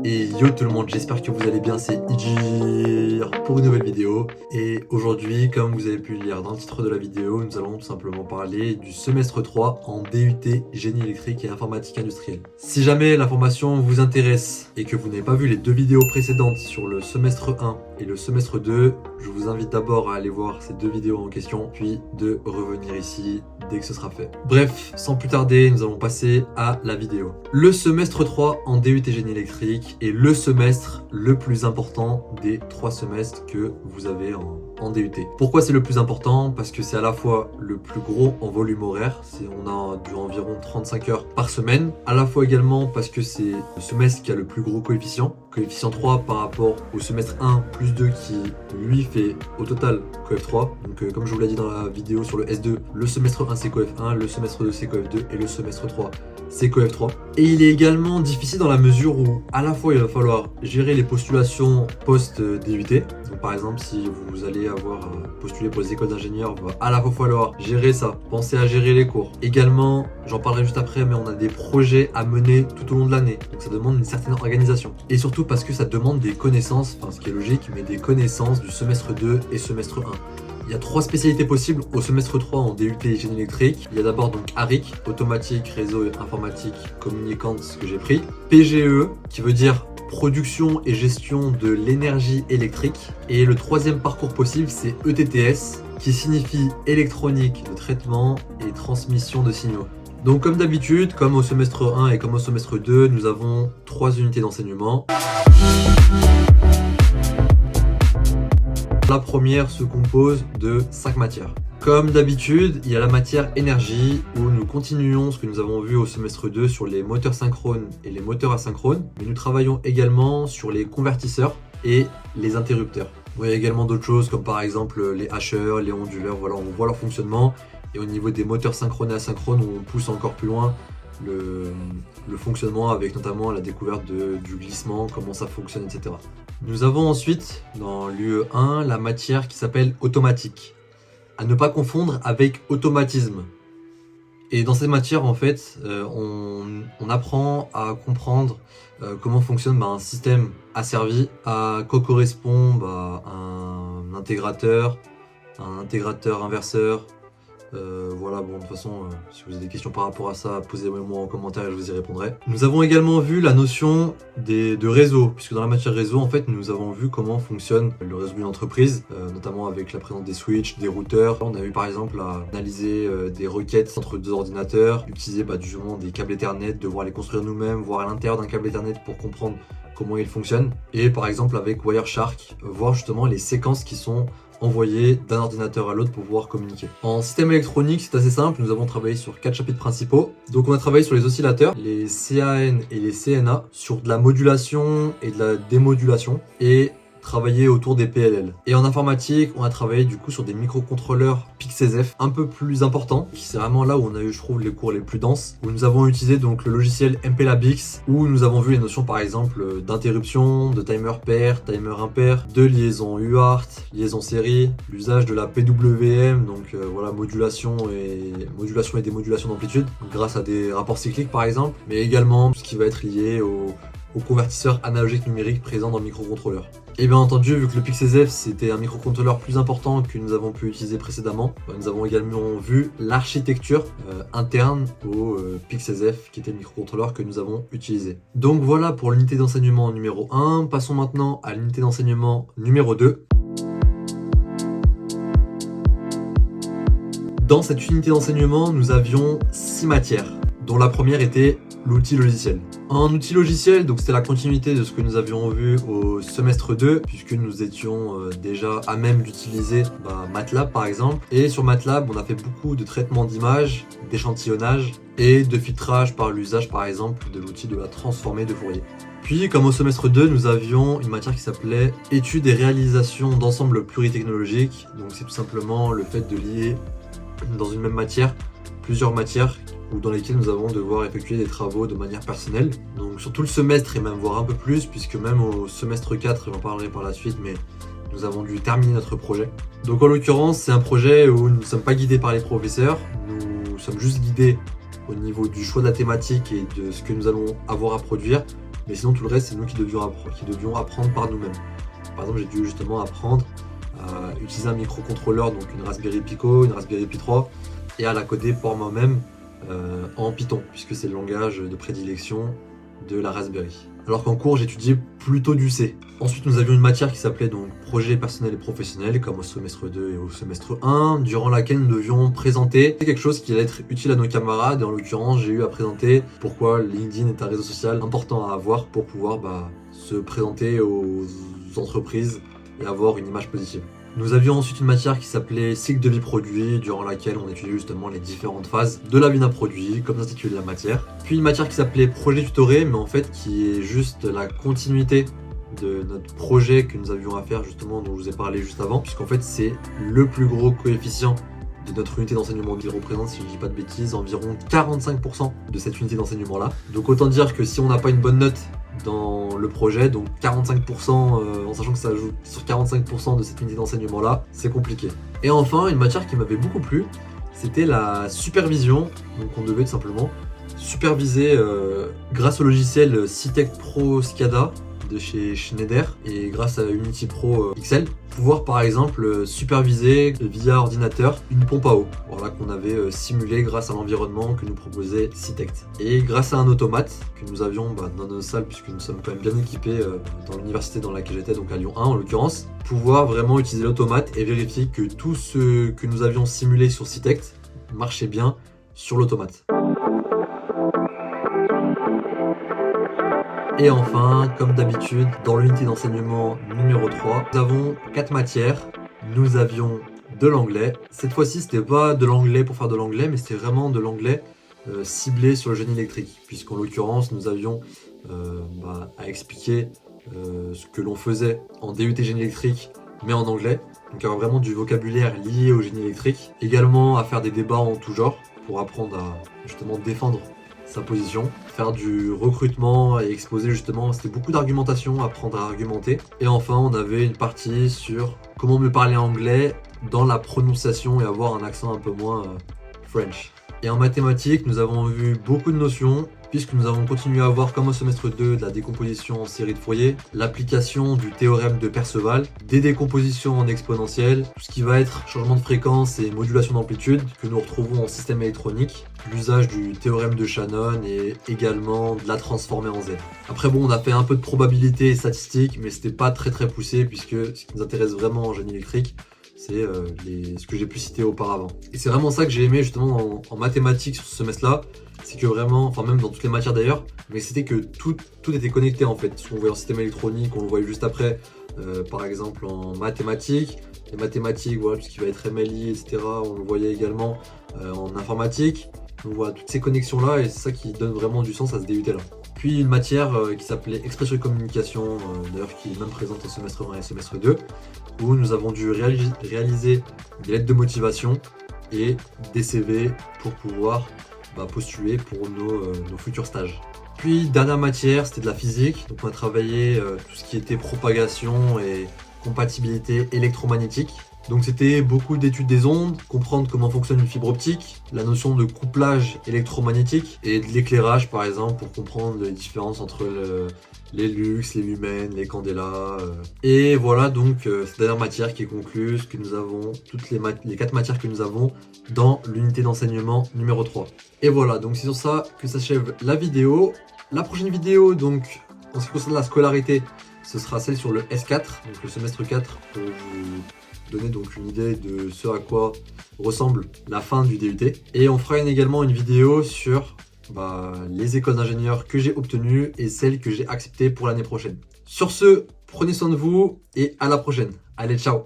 Et yo tout le monde, j'espère que vous allez bien, c'est Ijir pour une nouvelle vidéo. Et aujourd'hui, comme vous avez pu le lire dans le titre de la vidéo, nous allons tout simplement parler du semestre 3 en DUT Génie électrique et informatique industrielle. Si jamais la formation vous intéresse et que vous n'avez pas vu les deux vidéos précédentes sur le semestre 1 et le semestre 2, je vous invite d'abord à aller voir ces deux vidéos en question, puis de revenir ici dès que ce sera fait. Bref, sans plus tarder, nous allons passer à la vidéo. Le semestre 3 en DUT Génie électrique est le semestre le plus important des 3 semestres que vous avez en DUT. Pourquoi c'est le plus important? Parce que c'est à la fois le plus gros en volume horaire, on a du environ 35 heures par semaine, à la fois également parce que c'est le semestre qui a le plus gros coefficient 3 par rapport au semestre 1 plus 2 qui lui fait au total coef 3. Donc comme je vous l'ai dit dans la vidéo sur le S2, le semestre 1 c'est coef 1, le semestre 2 c'est coef 2 et le semestre 3 c'est coef 3. Et il est également difficile dans la mesure où à la fois il va falloir gérer les postulations post-DUT. Donc par exemple si vous allez avoir postulé pour les écoles d'ingénieurs, il va à la fois falloir gérer ça, penser à gérer les cours. Également, j'en parlerai juste après, mais on a des projets à mener tout au long de l'année. Donc ça demande une certaine organisation. Et surtout parce que ça demande des connaissances, enfin ce qui est logique, mais des connaissances du semestre 2 et semestre 1. Il y a 3 spécialités possibles au semestre 3 en DUT Génie électrique. Il y a d'abord donc ARIC, automatique, réseau informatique, communicante, ce que j'ai pris. PGE, qui veut dire production et gestion de l'énergie électrique. Et le 3e parcours possible, c'est ETTS, qui signifie électronique de traitement et transmission de signaux. Donc comme d'habitude, comme au semestre 1 et comme au semestre 2, nous avons 3 unités d'enseignement. La première se compose de 5 matières. Comme d'habitude, il y a la matière énergie où nous continuons ce que nous avons vu au semestre 2 sur les moteurs synchrones et les moteurs asynchrones, mais nous travaillons également sur les convertisseurs et les interrupteurs. Il y a également d'autres choses comme par exemple les hacheurs, les onduleurs, voilà, on voit leur fonctionnement. Et au niveau des moteurs synchrones et asynchrones, on pousse encore plus loin le fonctionnement avec notamment la découverte du glissement, comment ça fonctionne, etc. Nous avons ensuite, dans l'UE1, la matière qui s'appelle automatique. À ne pas confondre avec automatisme. Et dans cette matière, en fait, on apprend à comprendre comment fonctionne un système asservi, à quoi correspond un intégrateur inverseur. Voilà, bon, de toute façon, si vous avez des questions par rapport à ça, posez-moi en commentaire et je vous y répondrai. Nous avons également vu la notion de réseau, puisque dans la matière réseau, en fait, nous avons vu comment fonctionne le réseau d'une entreprise, notamment avec la présence des switches, des routeurs. On a eu par exemple à analyser des requêtes entre 2 ordinateurs, utiliser justement des câbles Ethernet, devoir les construire nous-mêmes, voir à l'intérieur d'un câble Ethernet pour comprendre comment ils fonctionnent. Et par exemple avec Wireshark, voir justement les séquences qui sont envoyé d'un ordinateur à l'autre pour pouvoir communiquer. En système électronique, c'est assez simple, nous avons travaillé sur 4 chapitres principaux. Donc on a travaillé sur les oscillateurs, les CAN et les CNA, sur de la modulation et de la démodulation, et travailler autour des PLL. Et en informatique, on a travaillé du coup sur des microcontrôleurs PIC-CESF un peu plus importants, qui c'est vraiment là où on a eu, je trouve, les cours les plus denses, où nous avons utilisé donc le logiciel MPLABIX, où nous avons vu les notions par exemple d'interruption, de timer pair, timer impair, de liaison UART, liaison série, l'usage de la PWM, donc voilà, modulation et démodulation d'amplitude, grâce à des rapports cycliques par exemple, mais également tout ce qui va être lié au convertisseur analogique numérique présent dans le microcontrôleur. Et bien entendu, vu que le PIC-CESF c'était un microcontrôleur plus important que nous avons pu utiliser précédemment, nous avons également vu l'architecture interne au PIC-CESF qui était le microcontrôleur que nous avons utilisé. Donc voilà pour l'unité d'enseignement numéro 1. Passons maintenant à l'unité d'enseignement numéro 2. Dans cette unité d'enseignement, nous avions 6 matières, dont la première était l'outil logiciel. Un outil logiciel, donc c'était la continuité de ce que nous avions vu au semestre 2, puisque nous étions déjà à même d'utiliser MATLAB par exemple. Et sur MATLAB, on a fait beaucoup de traitement d'images, d'échantillonnage et de filtrage par l'usage par exemple de l'outil de la transformée de Fourier. Puis, comme au semestre 2, nous avions une matière qui s'appelait études et réalisations d'ensembles pluritechnologiques. Donc c'est tout simplement le fait de lier dans une même matière plusieurs matières ou dans lesquelles nous allons devoir effectuer des travaux de manière personnelle. Donc sur tout le semestre et même voire un peu plus, puisque même au semestre 4, j'en parlerai par la suite, mais nous avons dû terminer notre projet. Donc en l'occurrence, c'est un projet où nous ne sommes pas guidés par les professeurs, nous sommes juste guidés au niveau du choix de la thématique et de ce que nous allons avoir à produire. mais sinon tout le reste c'est nous qui devions apprendre par nous-mêmes. Par exemple, j'ai dû justement apprendre à utiliser un microcontrôleur, donc une Raspberry Pico, une Raspberry Pi 3, et à la coder pour moi-même en Python, puisque c'est le langage de prédilection de la Raspberry. Alors qu'en cours, j'étudiais plutôt du C. Ensuite, nous avions une matière qui s'appelait donc projet personnel et professionnel, comme au semestre 2 et au semestre 1, durant laquelle nous devions présenter quelque chose qui allait être utile à nos camarades. Et en l'occurrence, j'ai eu à présenter pourquoi LinkedIn est un réseau social important à avoir pour pouvoir se présenter aux entreprises et avoir une image positive. Nous avions ensuite une matière qui s'appelait cycle de vie produit, durant laquelle on étudiait justement les différentes phases de la vie d'un produit, comme l'intitulé de la matière. Puis une matière qui s'appelait projet tutoré, mais en fait qui est juste la continuité de notre projet que nous avions à faire justement, dont je vous ai parlé juste avant, puisqu'en fait c'est le plus gros coefficient de notre unité d'enseignement qui représente, si je ne dis pas de bêtises, environ 45% de cette unité d'enseignement là. Donc autant dire que si on n'a pas une bonne note dans le projet, donc 45%, en sachant que ça joue sur 45% de cette unité d'enseignement là, c'est compliqué. Et enfin, une matière qui m'avait beaucoup plu, c'était la supervision. Donc on devait tout simplement superviser grâce au logiciel Citect Pro SCADA de chez Schneider et grâce à Unity Pro XL, pouvoir par exemple superviser via ordinateur une pompe à eau, voilà, qu'on avait simulé grâce à l'environnement que nous proposait Citect. Et grâce à un automate que nous avions dans nos salles, puisque nous sommes quand même bien équipés dans l'université dans laquelle j'étais, donc à Lyon 1 en l'occurrence, pouvoir vraiment utiliser l'automate et vérifier que tout ce que nous avions simulé sur Citect marchait bien sur l'automate. Et enfin, comme d'habitude, dans l'unité d'enseignement numéro 3, nous avons 4 matières. Nous avions de l'anglais. Cette fois-ci, c'était pas de l'anglais pour faire de l'anglais, mais c'était vraiment de l'anglais ciblé sur le génie électrique. Puisqu'en l'occurrence, nous avions à expliquer ce que l'on faisait en DUT génie électrique, mais en anglais. Donc avoir vraiment du vocabulaire lié au génie électrique. Également à faire des débats en tout genre pour apprendre à justement défendre sa position, faire du recrutement et exposer justement, c'était beaucoup d'argumentation, apprendre à argumenter. Et enfin, on avait une partie sur comment mieux parler anglais dans la prononciation et avoir un accent un peu moins French. Et en mathématiques, nous avons vu beaucoup de notions, puisque nous avons continué à voir, comme au semestre 2, de la décomposition en série de Fourier, l'application du théorème de Perceval, des décompositions en exponentielle, tout ce qui va être changement de fréquence et modulation d'amplitude, que nous retrouvons en système électronique, l'usage du théorème de Shannon et également de la transformée en Z. Après bon, on a fait un peu de probabilité et statistique, mais c'était pas très poussé, puisque ce qui nous intéresse vraiment en génie électrique, c'est ce que j'ai pu citer auparavant. Et c'est vraiment ça que j'ai aimé justement en mathématiques sur ce semestre-là, c'est que vraiment, enfin même dans toutes les matières d'ailleurs, mais c'était que tout était connecté en fait. Ce qu'on voyait en système électronique, on le voyait juste après, par exemple en mathématiques. Les mathématiques, voilà, tout ce qui va être MLI, etc. On le voyait également en informatique. Donc voilà, toutes ces connexions-là, et c'est ça qui donne vraiment du sens à ce DUT-là. Puis une matière qui s'appelait expression et communication, d'ailleurs qui est même présente au semestre 1 et semestre 2, où nous avons dû réaliser des lettres de motivation et des CV pour pouvoir postuler pour nos futurs stages. Puis dernière matière, c'était de la physique, donc on a travaillé tout ce qui était propagation et compatibilité électromagnétique. Donc c'était beaucoup d'études des ondes, comprendre comment fonctionne une fibre optique, la notion de couplage électromagnétique et de l'éclairage par exemple pour comprendre les différences entre les lux, les lumens, les candélas. Et voilà donc cette dernière matière qui est conclue, ce que nous avons, toutes les 4 matières que nous avons dans l'unité d'enseignement numéro 3. Et voilà, donc c'est sur ça que s'achève la vidéo. La prochaine vidéo, donc en ce qui concerne la scolarité, ce sera celle sur le S4, donc le semestre 4, pour vous donner donc une idée de ce à quoi ressemble la fin du DUT. Et on fera également une vidéo sur les écoles d'ingénieurs que j'ai obtenues et celles que j'ai acceptées pour l'année prochaine. Sur ce, prenez soin de vous et à la prochaine. Allez, ciao!